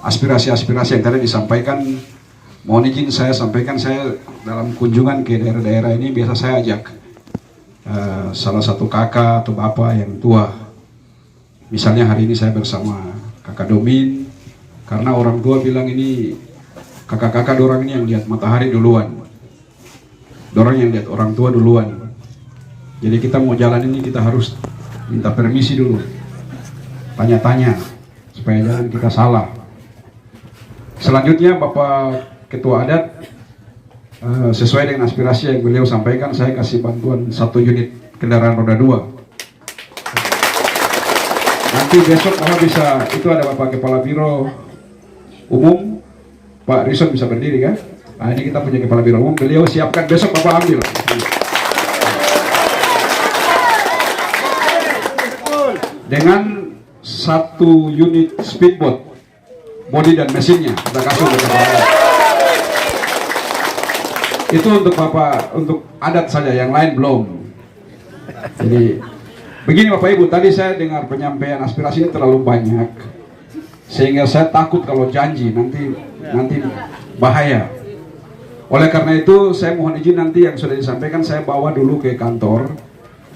aspirasi-aspirasi yang tadi disampaikan. Mohon izin saya sampaikan, saya dalam kunjungan ke daerah-daerah ini biasa saya ajak salah satu kakak atau bapak yang tua. Misalnya hari ini saya bersama kakak Domin, karena orang tua bilang ini kakak-kakak dorang ini yang lihat matahari duluan, dorang yang lihat orang tua duluan. Jadi kita mau jalan ini kita harus minta permisi dulu, tanya-tanya supaya jangan kita salah. Selanjutnya Bapak Ketua Adat, sesuai dengan aspirasi yang beliau sampaikan, saya kasih bantuan 1 unit kendaraan roda 2. Nanti besok Bapak bisa, itu ada Bapak Kepala Biro Umum, Pak Rison bisa berdiri kan? Nah ini kita punya Kepala Biro Umum, beliau siapkan besok Bapak ambil. Dengan 1 unit speedboat, bodi dan mesinnya kita kasih ke Bapak. Itu untuk Bapak, untuk adat saja, yang lain belum. Jadi begini Bapak Ibu, tadi saya dengar penyampaian aspirasi ini terlalu banyak, sehingga saya takut kalau janji nanti bahaya. Oleh karena itu saya mohon izin nanti yang sudah disampaikan saya bawa dulu ke kantor,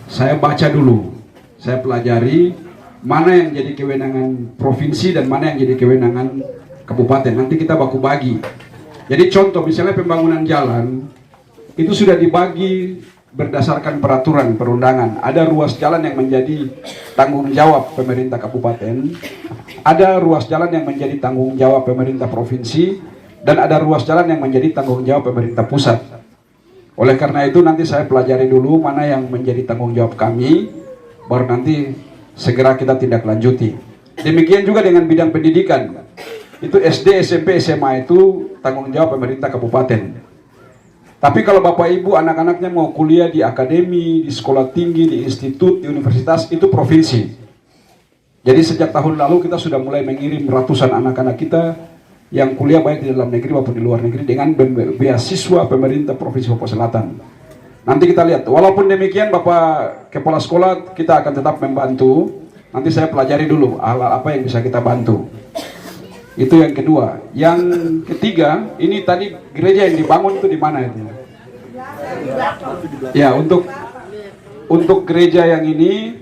saya baca dulu, saya pelajari mana yang jadi kewenangan provinsi dan mana yang jadi kewenangan kabupaten. Nanti kita baku bagi. Jadi contoh misalnya pembangunan jalan itu sudah dibagi berdasarkan peraturan perundangan. Ada ruas jalan yang menjadi tanggung jawab pemerintah kabupaten, ada ruas jalan yang menjadi tanggung jawab pemerintah provinsi, dan ada ruas jalan yang menjadi tanggung jawab pemerintah pusat. Oleh karena itu nanti saya pelajari dulu mana yang menjadi tanggung jawab kami, baru nanti segera kita tindak lanjuti. Demikian juga dengan bidang pendidikan. Itu SD, SMP, SMA itu tanggung jawab pemerintah kabupaten. Tapi kalau Bapak Ibu anak-anaknya mau kuliah di akademi, di sekolah tinggi, di institut, di universitas, itu provinsi. Jadi sejak tahun lalu kita sudah mulai mengirim ratusan anak-anak kita yang kuliah baik di dalam negeri maupun di luar negeri dengan beasiswa pemerintah Provinsi Papua Selatan. Nanti kita lihat. Walaupun demikian Bapak Kepala Sekolah kita akan tetap membantu. Nanti saya pelajari dulu hal-hal apa yang bisa kita bantu. Itu yang kedua. Yang ketiga, ini tadi gereja yang dibangun itu di mana itu? Ya, untuk gereja yang ini,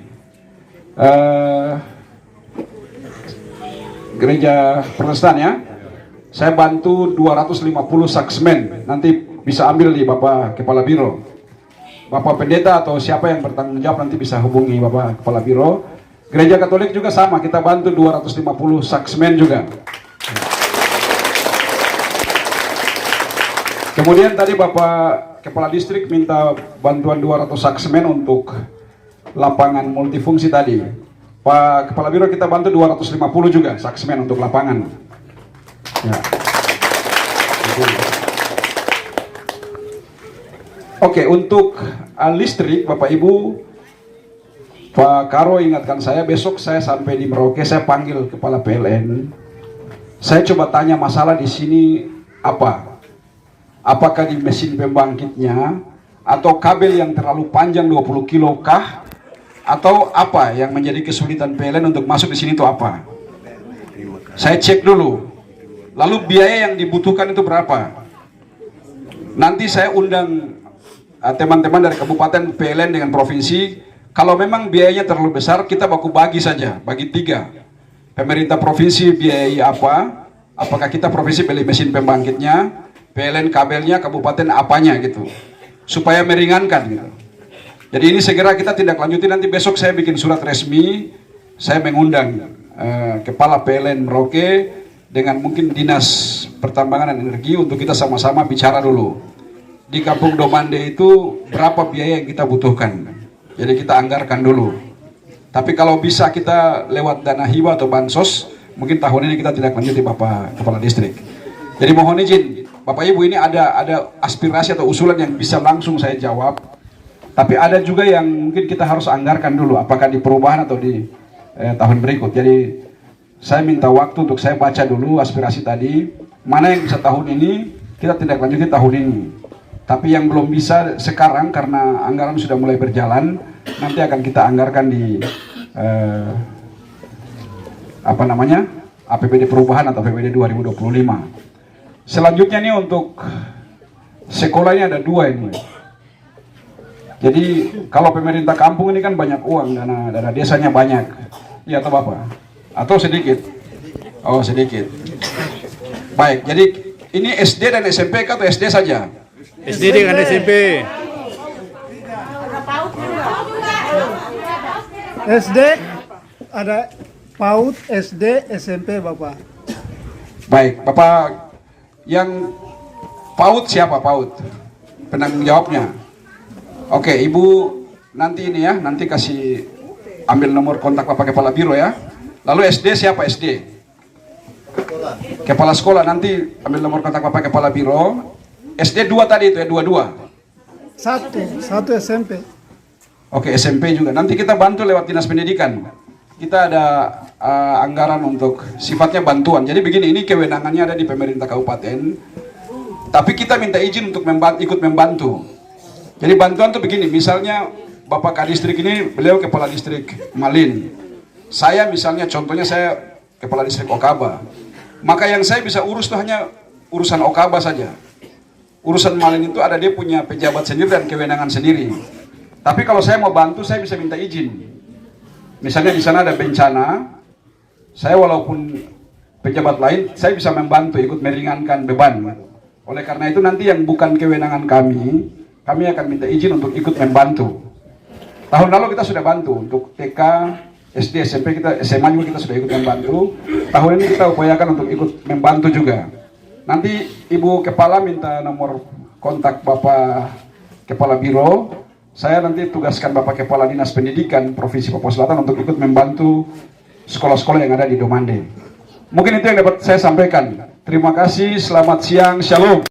gereja Protestan ya, saya bantu 250 saksmen. Nanti bisa ambil di Bapak Kepala Biro. Bapak Pendeta atau siapa yang bertanggung jawab nanti bisa hubungi Bapak Kepala Biro. Gereja Katolik juga sama, kita bantu 250 saksmen juga. Kemudian tadi Bapak Kepala Distrik minta bantuan 200 saksmen untuk lapangan multifungsi tadi. Pak Kepala Biro kita bantu 250 juga saksmen untuk lapangan. Ya. Oke, untuk listrik Bapak Ibu, Pak Karo ingatkan saya, besok saya sampai di Merauke, saya panggil Kepala PLN. Saya coba tanya masalah di sini apa? Apakah di mesin pembangkitnya, atau kabel yang terlalu panjang 20 kilo kah, atau apa yang menjadi kesulitan PLN untuk masuk di sini itu apa? Saya cek dulu. Lalu biaya yang dibutuhkan itu berapa? Nanti saya undang teman-teman dari kabupaten PLN dengan provinsi. Kalau memang biayanya terlalu besar, kita baku bagi saja, bagi 3. Pemerintah provinsi biayai apa? Apakah kita provinsi beli mesin pembangkitnya, PLN kabelnya, kabupaten apanya gitu, supaya meringankan gitu. Jadi ini segera kita tindak lanjuti. Nanti besok saya bikin surat resmi, saya mengundang Kepala PLN Merauke dengan mungkin Dinas Pertambangan dan Energi untuk kita sama-sama bicara dulu. Di Kampung Domande itu berapa biaya yang kita butuhkan. Jadi kita anggarkan dulu. Tapi kalau bisa kita lewat dana hibah atau bansos, mungkin tahun ini kita tindak lanjuti Bapak Kepala Distrik. Jadi mohon izin, Bapak Ibu, ini ada aspirasi atau usulan yang bisa langsung saya jawab. Tapi ada juga yang mungkin kita harus anggarkan dulu, apakah di perubahan atau di tahun berikut. Jadi saya minta waktu untuk saya baca dulu aspirasi tadi, mana yang bisa tahun ini, kita tindak lanjuti tahun ini. Tapi yang belum bisa sekarang karena anggaran sudah mulai berjalan, nanti akan kita anggarkan di APBD perubahan atau APBD 2025. Selanjutnya nih untuk sekolah ini ada 2 ini. Jadi kalau pemerintah kampung ini kan banyak uang, dana desanya banyak. Iya atau Bapak? Atau sedikit? Oh sedikit. Baik, jadi ini SD dan SMP atau SD saja? SD dengan SMP. SD ada PAUD, SD, SMP Bapak. Baik, Bapak yang PAUD siapa PAUD? Penanggung jawabnya. Oke, Ibu nanti ini ya, nanti kasih ambil nomor kontak Bapak Kepala Biro ya. Lalu SD siapa SD? Kepala sekolah nanti ambil nomor kontak Bapak Kepala Biro. SD 2 tadi itu ya, 22. Satu SMP. Oke, SMP juga. Nanti kita bantu lewat Dinas Pendidikan. Kita ada anggaran untuk sifatnya bantuan. Jadi begini, ini kewenangannya ada di pemerintah kabupaten. Tapi kita minta izin untuk ikut membantu. Jadi bantuan tuh begini, misalnya Bapak Kadistrik ini, beliau Kepala Distrik Malin. Saya misalnya, contohnya saya Kepala Distrik Okaba. Maka yang saya bisa urus tuh hanya urusan Okaba saja. Urusan Malin itu ada dia punya pejabat sendiri dan kewenangan sendiri. Tapi kalau saya mau bantu, saya bisa minta izin. Misalnya di sana ada bencana, saya walaupun pejabat lain, saya bisa membantu, ikut meringankan beban. Oleh karena itu nanti yang bukan kewenangan kami akan minta izin untuk ikut membantu. Tahun lalu kita sudah bantu untuk TK, SD, SMP, kita SMA juga kita sudah ikut membantu. Tahun ini kita upayakan untuk ikut membantu juga. Nanti Ibu Kepala minta nomor kontak Bapak Kepala Biro. Saya nanti tugaskan Bapak Kepala Dinas Pendidikan Provinsi Papua Selatan untuk ikut membantu sekolah-sekolah yang ada di Domande. Mungkin itu yang dapat saya sampaikan. Terima kasih, selamat siang, shalom.